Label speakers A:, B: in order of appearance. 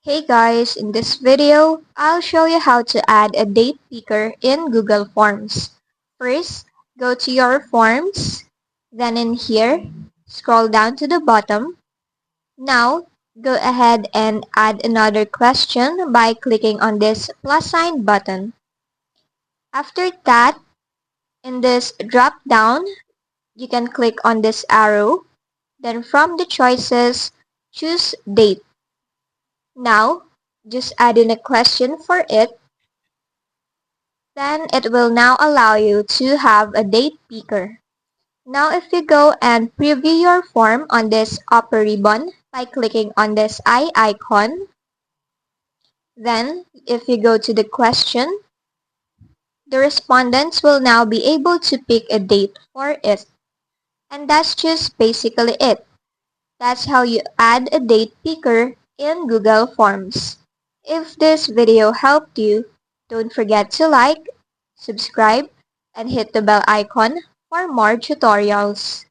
A: Hey guys, in this video, I'll show you how to add a date picker in Google Forms. First, go to your forms, then in here, scroll down to the bottom. Now, go ahead and add another question by clicking on this plus sign button. After that, in this drop down, you can click on this arrow. Then from the choices, choose date. Now, just add in a question for it. Then it will now allow you to have a date picker. Now if you go and preview your form on this upper ribbon by clicking on this eye icon, then if you go to the question, the respondents will now be able to pick a date for it. And that's just basically it. That's how you add a date picker in Google Forms. If this video helped you, don't forget to like, subscribe, and hit the bell icon for more tutorials.